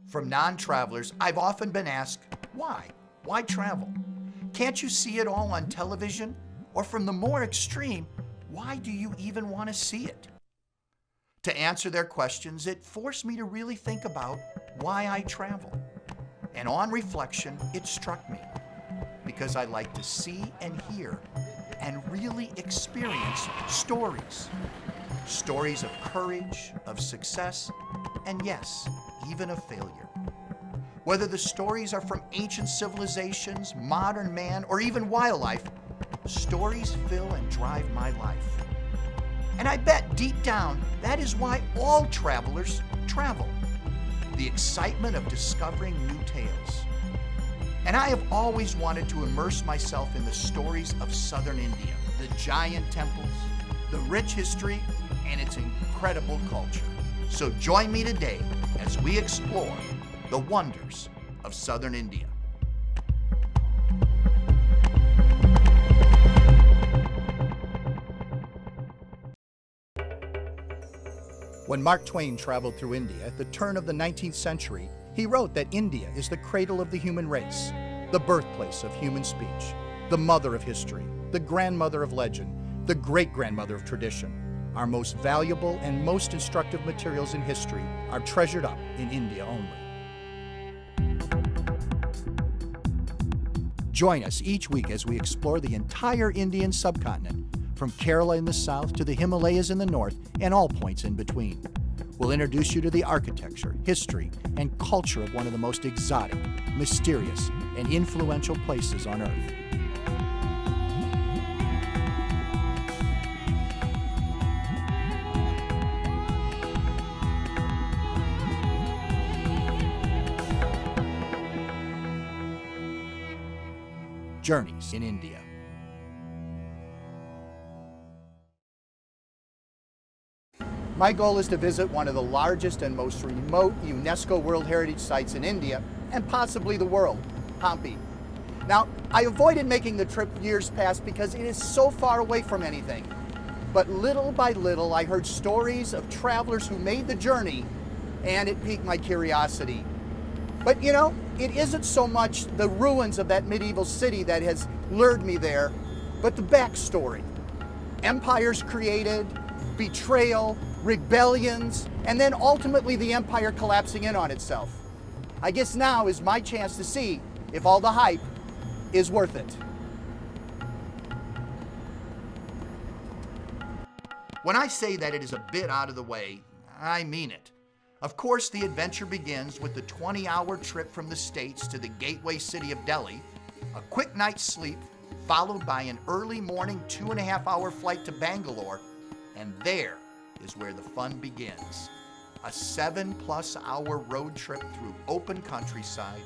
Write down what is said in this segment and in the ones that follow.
From non-travelers, I've often been asked, why? Why travel? Can't you see it all on television? Or from the more extreme, why do you even want to see it? To answer their questions, it forced me to really think about why I travel. And on reflection, it struck me, because I like to see and hear and really experience stories. Stories of courage, of success, and yes, even of failure. Whether the stories are from ancient civilizations, modern man, or even wildlife, stories fill and drive my life. And I bet deep down, that is why all travelers travel. The excitement of discovering new tales. And I have always wanted to immerse myself in the stories of southern India, the giant temples, the rich history, and its incredible culture. So join me today as we explore the wonders of southern India. When Mark Twain traveled through India at the turn of the 19th century, he wrote that India is the cradle of the human race, the birthplace of human speech, the mother of history, the grandmother of legend, the great-grandmother of tradition. Our most valuable and most instructive materials in history are treasured up in India only. Join us each week as we explore the entire Indian subcontinent, from Kerala in the south to the Himalayas in the north and all points in between. We'll introduce you to the architecture, history, and culture of one of the most exotic, mysterious, and influential places on Earth. Journeys in India. My goal is to visit one of the largest and most remote UNESCO World Heritage Sites in India, and possibly the world, Hampi. Now, I avoided making the trip years past because it is so far away from anything. But little by little, I heard stories of travelers who made the journey, and it piqued my curiosity. But you know, it isn't so much the ruins of that medieval city that has lured me there, but the backstory. Empires created, betrayal, rebellions, and then ultimately the empire collapsing in on itself. I guess now is my chance to see if all the hype is worth it. When I say that it is a bit out of the way, I mean it. Of course, the adventure begins with the 20-hour trip from the States to the gateway city of Delhi, a quick night's sleep, followed by an early morning 2.5-hour flight to Bangalore, and there is where the fun begins. A 7+ hour road trip through open countryside,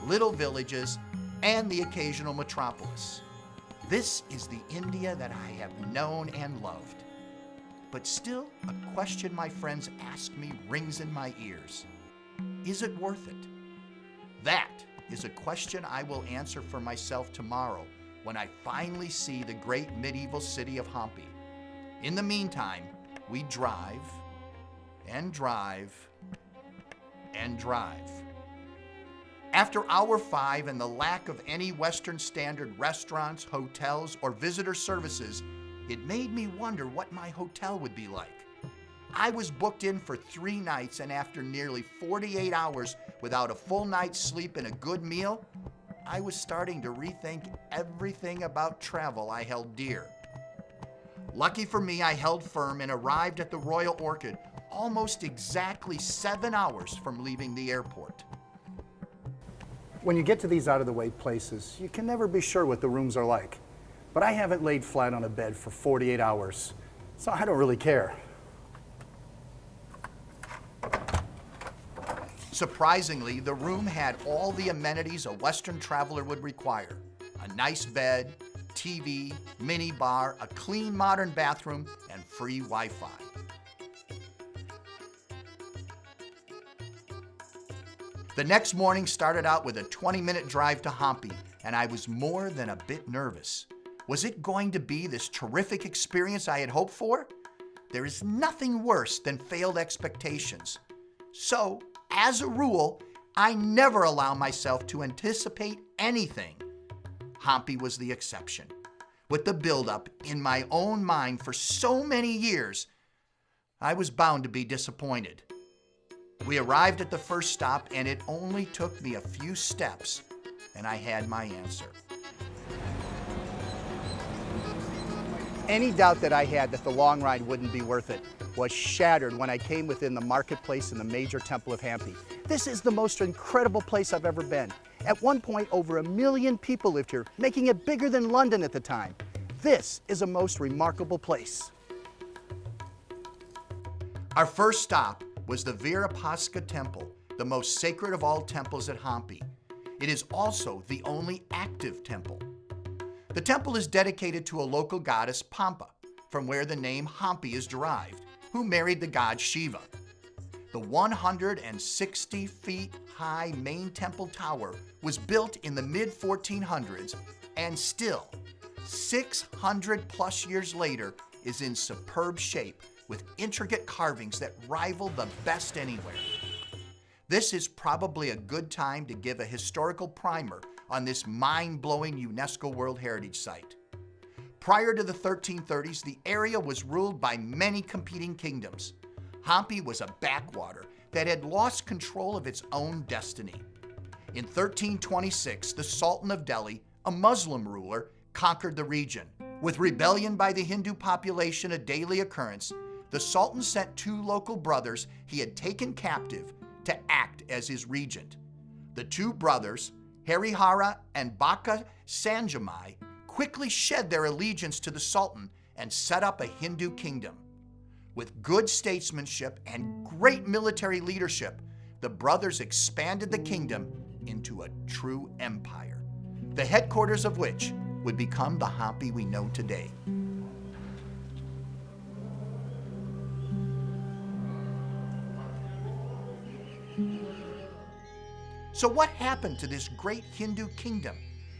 little villages, and the occasional metropolis. This is the India that I have known and loved. But still, a question my friends ask me rings in my ears. Is it worth it? That is a question I will answer for myself tomorrow when I finally see the great medieval city of Hampi. In the meantime, we drive and drive and drive. After hour 5 and the lack of any Western standard restaurants, hotels, or visitor services, it made me wonder what my hotel would be like. I was booked in for 3 nights, and after nearly 48 hours without a full night's sleep and a good meal, I was starting to rethink everything about travel I held dear. Lucky for me, I held firm and arrived at the Royal Orchid almost exactly 7 hours from leaving the airport. When you get to these out-of-the-way places, you can never be sure what the rooms are like. But I haven't laid flat on a bed for 48 hours, so I don't really care. Surprisingly, the room had all the amenities a Western traveler would require. A nice bed, TV, mini bar, a clean modern bathroom, and free Wi-Fi. The next morning started out with a 20-minute drive to Hampi, and I was more than a bit nervous. Was it going to be this terrific experience I had hoped for? There is nothing worse than failed expectations. So, as a rule, I never allow myself to anticipate anything. Hampi was the exception. With the buildup in my own mind for so many years, I was bound to be disappointed. We arrived at the first stop, and it only took me a few steps, and I had my answer. Any doubt that I had that the long ride wouldn't be worth it was shattered when I came within the marketplace in the major temple of Hampi. This is the most incredible place I've ever been. At one point, over 1 million people lived here, making it bigger than London at the time. This is a most remarkable place. Our first stop was the Virapascha Temple, the most sacred of all temples at Hampi. It is also the only active temple. The temple is dedicated to a local goddess, Pampa, from where the name Hampi is derived, who married the god Shiva. The 160 feet high main temple tower was built in the mid-1400s and still, 600 plus years later, is in superb shape with intricate carvings that rival the best anywhere. This is probably a good time to give a historical primer on this mind-blowing UNESCO World Heritage Site. Prior to the 1330s, the area was ruled by many competing kingdoms. Hampi was a backwater that had lost control of its own destiny. In 1326, the Sultan of Delhi, a Muslim ruler, conquered the region. With rebellion by the Hindu population a daily occurrence, the Sultan sent 2 local brothers he had taken captive to act as his regent. The 2 brothers, Harihara and Baka Sanjamai, quickly shed their allegiance to the Sultan and set up a Hindu kingdom. With good statesmanship and great military leadership, the brothers expanded the kingdom into a true empire, the headquarters of which would become the Hampi we know today. So what happened to this great Hindu kingdom,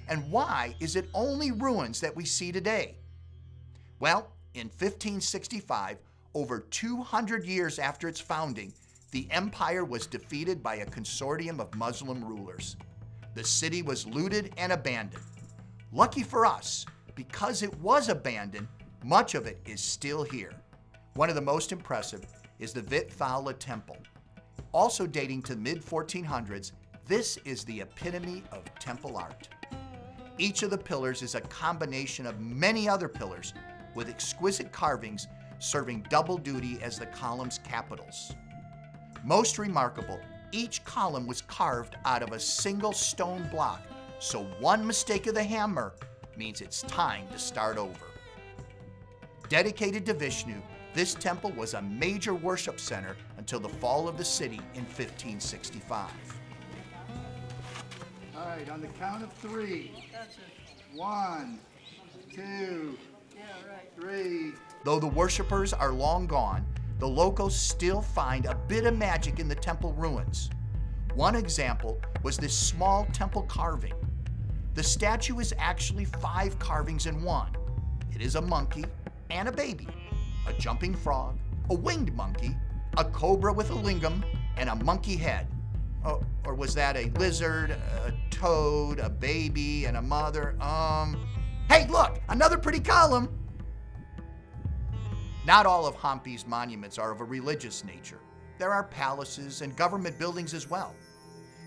and why is it only ruins that we see today? Well, in 1565, over 200 years after its founding, the empire was defeated by a consortium of Muslim rulers. The city was looted and abandoned. Lucky for us, because it was abandoned, much of it is still here. One of the most impressive is the Vithala Temple. Also dating to the mid-1400s, this is the epitome of temple art. Each of the pillars is a combination of many other pillars with exquisite carvings serving double duty as the column's capitals. Most remarkable, each column was carved out of a single stone block, so one mistake of the hammer means it's time to start over. Dedicated to Vishnu, this temple was a major worship center until the fall of the city in 1565. All right, on the count of 3. That's it. 1, 2, Yeah, right. 3. Though the worshipers are long gone, the locals still find a bit of magic in the temple ruins. One example was this small temple carving. The statue is actually 5 carvings in one. It is a monkey and a baby, a jumping frog, a winged monkey, a cobra with a lingam, and a monkey head. Oh, or was that a lizard, a toad, a baby, and a mother? Hey, look, another pretty column. Not all of Hampi's monuments are of a religious nature. There are palaces and government buildings as well.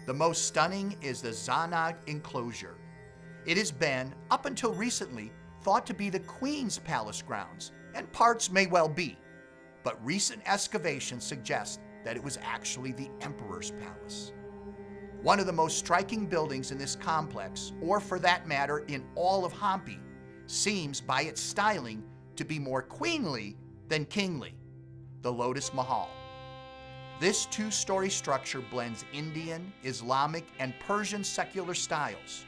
The most stunning is the Zanag enclosure. It has been, up until recently, thought to be the Queen's palace grounds, and parts may well be. But recent excavations suggest that it was actually the Emperor's palace. One of the most striking buildings in this complex, or for that matter in all of Hampi, seems by its styling to be more queenly than kingly, the Lotus Mahal. This 2-story structure blends Indian, Islamic, and Persian secular styles.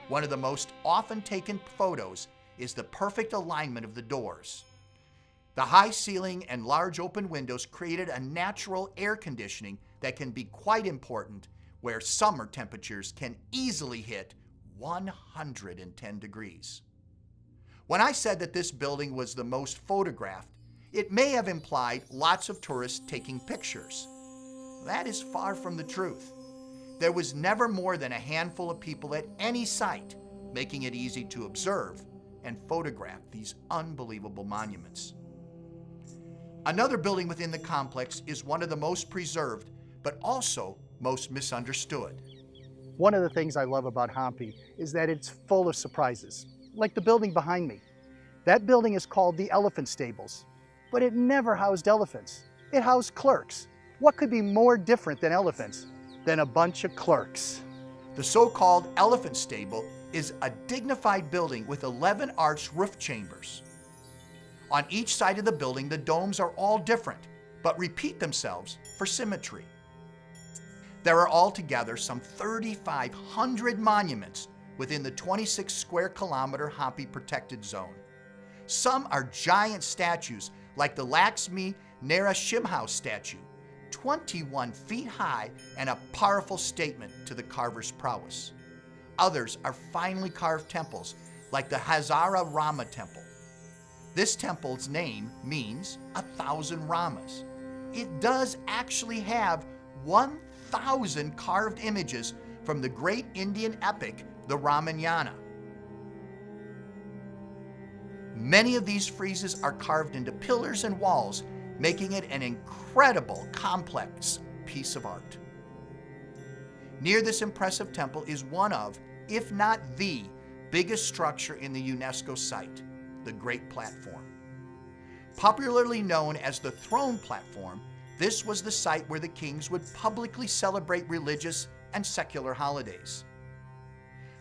One of the most often taken photos is the perfect alignment of the doors. The high ceiling and large open windows created a natural air conditioning that can be quite important where summer temperatures can easily hit 110 degrees. When I said that this building was the most photographed, it may have implied lots of tourists taking pictures. That is far from the truth. There was never more than a handful of people at any site, making it easy to observe and photograph these unbelievable monuments. Another building within the complex is one of the most preserved, but also most misunderstood. One of the things I love about Hampi is that it's full of surprises, like the building behind me. That building is called the Elephant Stables, but it never housed elephants. It housed clerks. What could be more different than elephants than a bunch of clerks? The so-called Elephant Stable is a dignified building with 11 arched roof chambers. On each side of the building, the domes are all different, but repeat themselves for symmetry. There are altogether some 3,500 monuments within the 26 square kilometer Hampi protected zone. Some are giant statues like the Lakshmi Narasimha statue, 21 feet high and a powerful statement to the carver's prowess. Others are finely carved temples like the Hazara Rama temple. This temple's name means 1,000 Ramas. It does actually have 1,000 carved images from the great Indian epic, the Ramayana. Many of these friezes are carved into pillars and walls, making it an incredible, complex piece of art. Near this impressive temple is one of, if not the, biggest structure in the UNESCO site, the Great Platform. Popularly known as the Throne Platform, this was the site where the kings would publicly celebrate religious and secular holidays.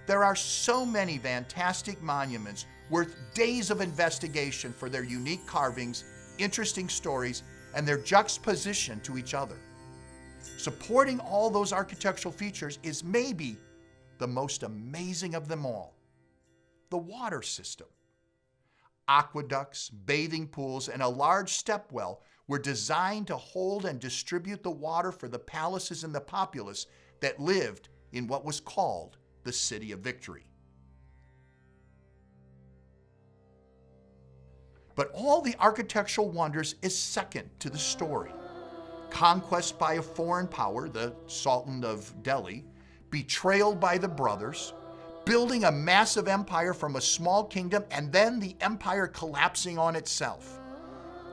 There are so many fantastic monuments worth days of investigation for their unique carvings, interesting stories, and their juxtaposition to each other. Supporting all those architectural features is maybe the most amazing of them all: the water system. Aqueducts, bathing pools, and a large stepwell were designed to hold and distribute the water for the palaces and the populace that lived in what was called the City of Victory. But all the architectural wonders is second to the story. Conquest by a foreign power, the Sultan of Delhi, betrayal by the brothers, building a massive empire from a small kingdom, and then the empire collapsing on itself.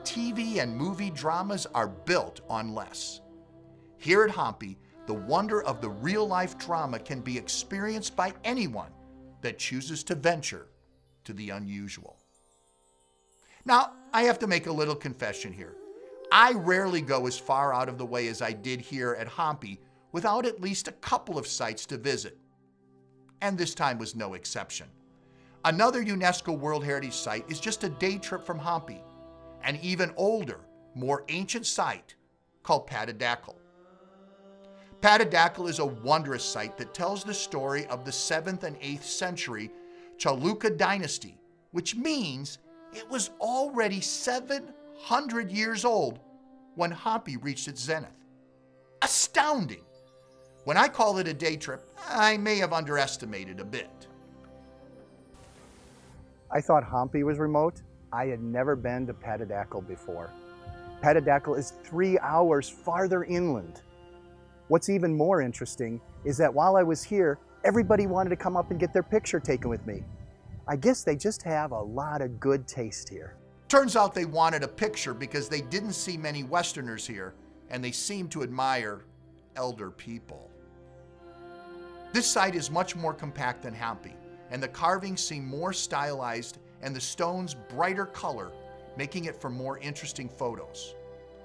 TV and movie dramas are built on less. Here at Hampi, the wonder of the real-life drama can be experienced by anyone that chooses to venture to the unusual. Now, I have to make a little confession here. I rarely go as far out of the way as I did here at Hampi without at least a couple of sites to visit. And this time was no exception. Another UNESCO World Heritage Site is just a day trip from Hampi, an even older, more ancient site called Patadakal. Patadakal is a wondrous site that tells the story of the 7th and 8th century Chalukya dynasty, which means it was already 700 years old when Hampi reached its zenith. Astounding! When I call it a day trip, I may have underestimated a bit. I thought Hampi was remote. I had never been to Patadakal before. Patadakal is 3 hours farther inland. What's even more interesting is that while I was here, everybody wanted to come up and get their picture taken with me. I guess they just have a lot of good taste here. Turns out they wanted a picture because they didn't see many Westerners here, and they seemed to admire elder people. This site is much more compact than Hampi, and the carvings seem more stylized and the stones brighter color, making it for more interesting photos.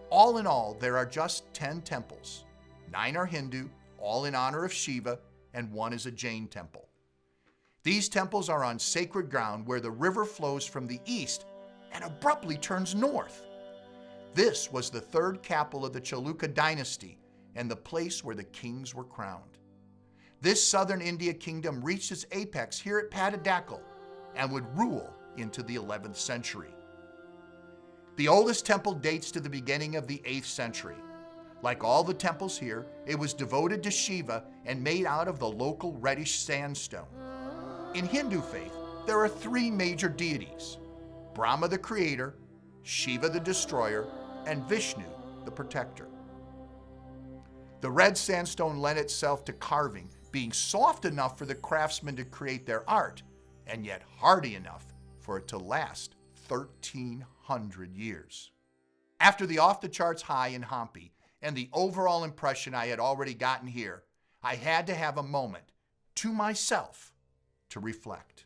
All in all, there are just 10 temples. 9 are Hindu, all in honor of Shiva, and 1 is a Jain temple. These temples are on sacred ground where the river flows from the east and abruptly turns north. This was the 3rd capital of the Chalukya dynasty and the place where the kings were crowned. This southern India kingdom reached its apex here at Patadakal and would rule into the 11th century. The oldest temple dates to the beginning of the 8th century. Like all the temples here, it was devoted to Shiva and made out of the local reddish sandstone. In Hindu faith, there are 3 major deities: Brahma the creator, Shiva the destroyer, and Vishnu the protector. The red sandstone lent itself to carving, being soft enough for the craftsmen to create their art, and yet hardy enough for it to last 1,300 years. After the off-the-charts high in Hampi and the overall impression I had already gotten here, I had to have a moment to myself to reflect.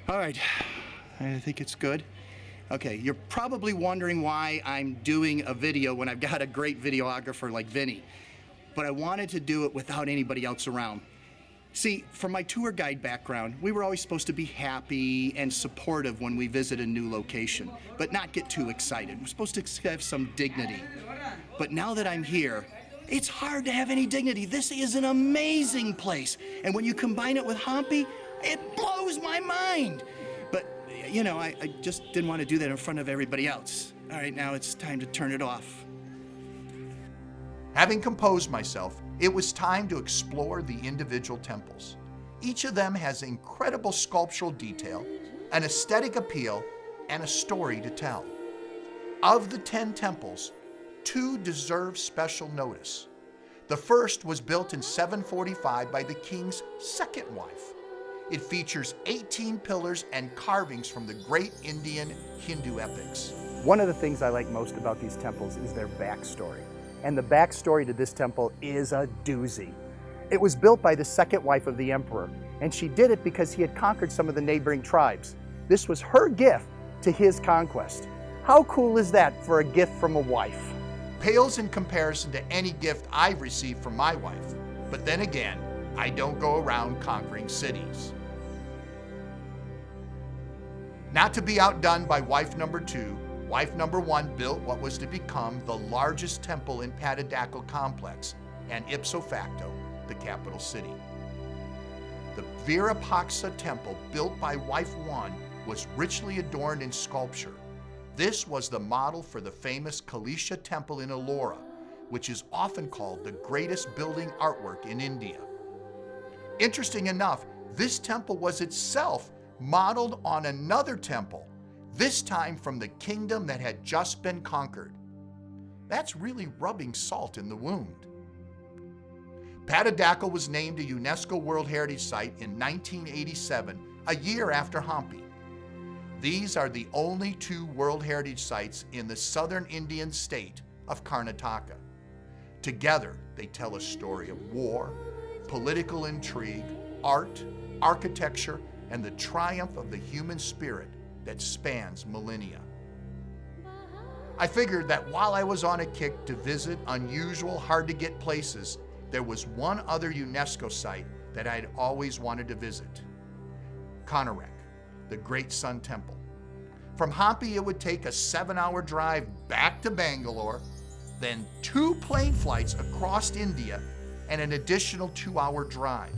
All right, I think it's good. Okay, you're probably wondering why I'm doing a video when I've got a great videographer like Vinny, but I wanted to do it without anybody else around. See, from my tour guide background, we were always supposed to be happy and supportive when we visit a new location, but not get too excited. We're supposed to have some dignity. But now that I'm here, it's hard to have any dignity. This is an amazing place. And when you combine it with Hampi, it blows my mind. But, you know, I just didn't want to do that in front of everybody else. All right, now it's time to turn it off. Having composed myself, it was time to explore the individual temples. Each of them has incredible sculptural detail, an aesthetic appeal, and a story to tell. Of the 10 temples, 2 deserve special notice. The first was built in 745 by the king's second wife. It features 18 pillars and carvings from the great Indian Hindu epics. One of the things I like most about these temples is their backstory. And the backstory to this temple is a doozy. It was built by the second wife of the emperor, and she did it because he had conquered some of the neighboring tribes. This was her gift to his conquest. How cool is that for a gift from a wife? Pales in comparison to any gift I've received from my wife. But then again, I don't go around conquering cities. Not to be outdone by wife number 2, wife number 1 built what was to become the largest temple in Patadakal complex, and ipso facto, the capital city. The Virapaksa temple, built by wife 1, was richly adorned in sculpture. This was the model for the famous Kalisha temple in Ellora, which is often called the greatest building artwork in India. Interesting enough, this temple was itself modeled on another temple, this time from the kingdom that had just been conquered. That's really rubbing salt in the wound. Patadakal was named a UNESCO World Heritage Site in 1987, a year after Hampi. These are the only 2 World Heritage Sites in the southern Indian state of Karnataka. Together, they tell a story of war, political intrigue, art, architecture, and the triumph of the human spirit that spans millennia. I figured that while I was on a kick to visit unusual, hard-to-get places, there was one other UNESCO site that I'd always wanted to visit: Konark, the Great Sun Temple. From Hampi, it would take a 7-hour drive back to Bangalore, then 2 plane flights across India, and an additional 2-hour drive.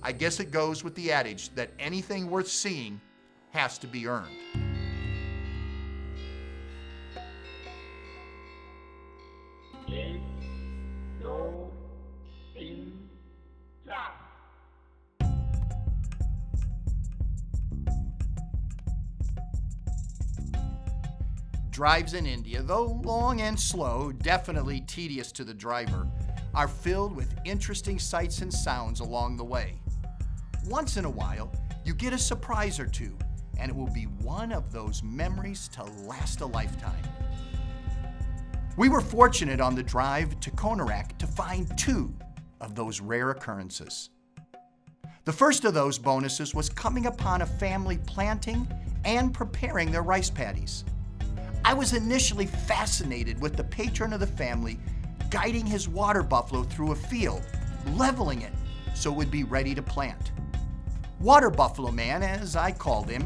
I guess it goes with the adage that anything worth seeing has to be earned. Drives in India, though long and slow, definitely tedious to the driver, are filled with interesting sights and sounds along the way. Once in a while, you get a surprise or 2, and it will be one of those memories to last a lifetime. We were fortunate on the drive to Konark to find 2 of those rare occurrences. The first of those bonuses was coming upon a family planting and preparing their rice paddies. I was initially fascinated with the patron of the family guiding his water buffalo through a field, leveling it so it would be ready to plant. Water Buffalo Man, as I called him,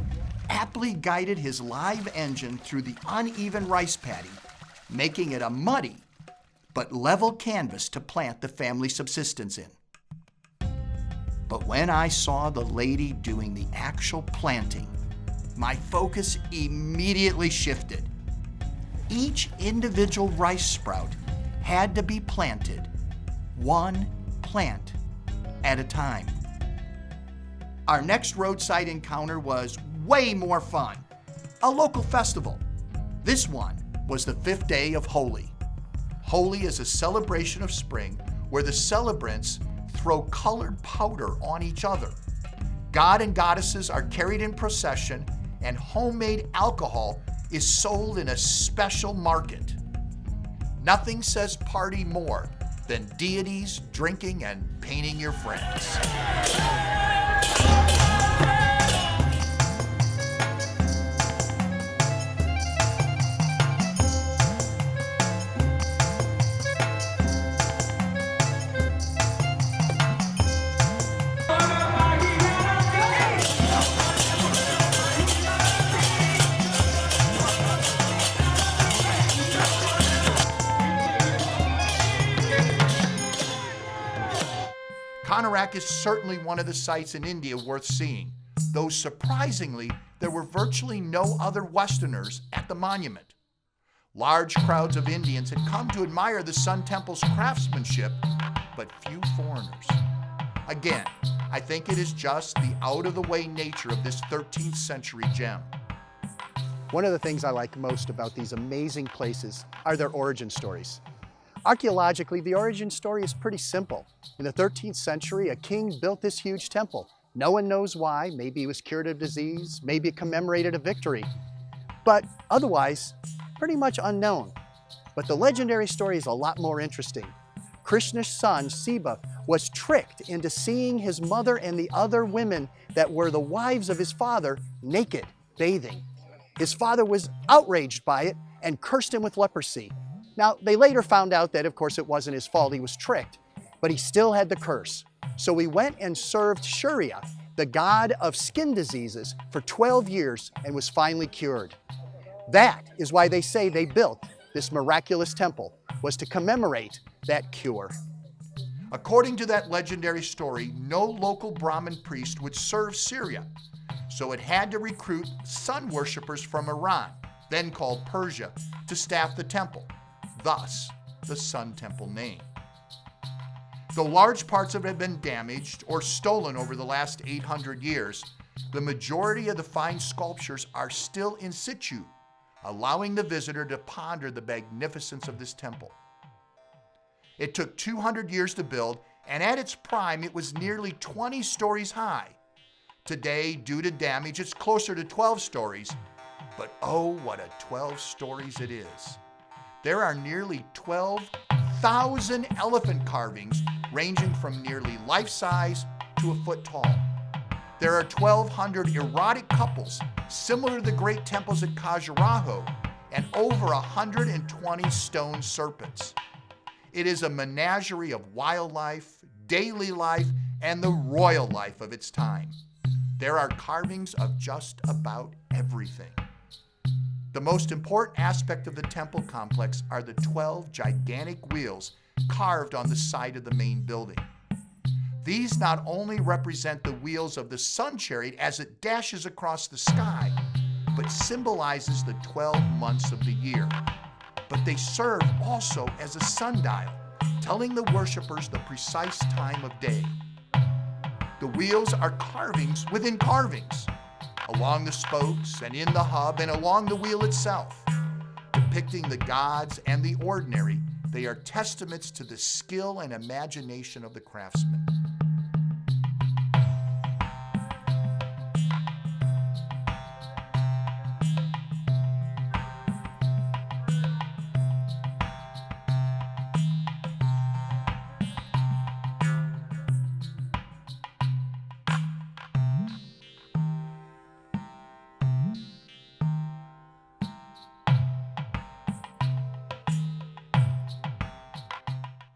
aptly guided his live engine through the uneven rice paddy, making it a muddy but level canvas to plant the family subsistence in. But when I saw the lady doing the actual planting, my focus immediately shifted. Each individual rice sprout had to be planted, 1 plant at a time. Our next roadside encounter was way more fun. A local festival. This one was the 5th day of Holi. Holi is a celebration of spring where the celebrants throw colored powder on each other. God and goddesses are carried in procession, and homemade alcohol is sold in a special market. Nothing says party more than deities drinking and painting your friends. Konarak is certainly one of the sites in India worth seeing, though surprisingly, there were virtually no other Westerners at the monument. Large crowds of Indians had come to admire the Sun Temple's craftsmanship, but few foreigners. Again, I think it is just the out-of-the-way nature of this 13th century gem. One of the things I like most about these amazing places are their origin stories. Archaeologically, the origin story is pretty simple. In the 13th century, a king built this huge temple. No one knows why. Maybe he was cured of disease, maybe it commemorated a victory. But otherwise, pretty much unknown. But the legendary story is a lot more interesting. Krishna's son, Siva, was tricked into seeing his mother and the other women that were the wives of his father naked, bathing. His father was outraged by it and cursed him with leprosy. Now, they later found out that, of course, it wasn't his fault, he was tricked, but he still had the curse. So he went and served Surya, the god of skin diseases, for 12 years and was finally cured. That is why they say they built this miraculous temple, was to commemorate that cure. According to that legendary story, no local Brahmin priest would serve Syria, so it had to recruit sun worshippers from Iran, then called Persia, to staff the temple. Thus, the Sun Temple name. Though large parts of it have been damaged or stolen over the last 800 years, the majority of the fine sculptures are still in situ, allowing the visitor to ponder the magnificence of this temple. It took 200 years to build, and at its prime, it was nearly 20 stories high. Today, due to damage, it's closer to 12 stories, but oh, what a 12 stories it is. There are nearly 12,000 elephant carvings ranging from nearly life-size to a foot tall. There are 1,200 erotic couples similar to the great temples at Khajuraho and over 120 stone serpents. It is a menagerie of wildlife, daily life, and the royal life of its time. There are carvings of just about everything. The most important aspect of the temple complex are the 12 gigantic wheels carved on the side of the main building. These not only represent the wheels of the sun chariot as it dashes across the sky, but symbolizes the 12 months of the year. But they serve also as a sundial, telling the worshipers the precise time of day. The wheels are carvings within carvings, along the spokes and in the hub and along the wheel itself. Depicting the gods and the ordinary, they are testaments to the skill and imagination of the craftsman.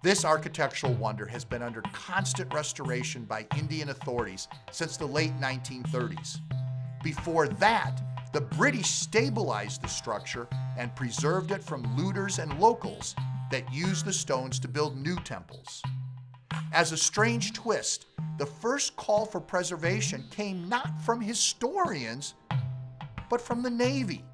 This architectural wonder has been under constant restoration by Indian authorities since the late 1930s. Before that, the British stabilized the structure and preserved it from looters and locals that used the stones to build new temples. As a strange twist, the first call for preservation came not from historians, but from the Navy.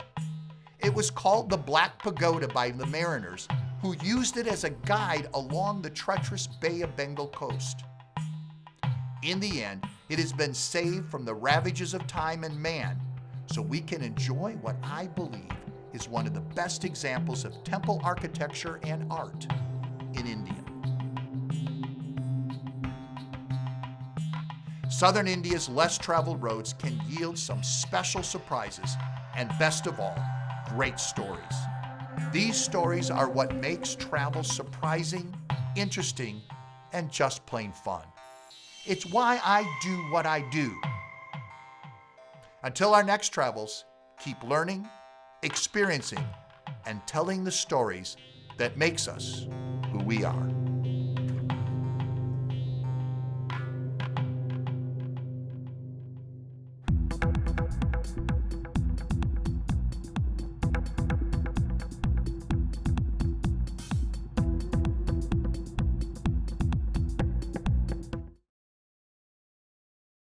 It was called the Black Pagoda by the mariners, who used it as a guide along the treacherous Bay of Bengal coast. In the end, it has been saved from the ravages of time and man, so we can enjoy what I believe is one of the best examples of temple architecture and art in India. Southern India's less traveled roads can yield some special surprises and, best of all, great stories. These stories are what makes travel surprising, interesting, and just plain fun. It's why I do what I do. Until our next travels, keep learning, experiencing, and telling the stories that makes us who we are.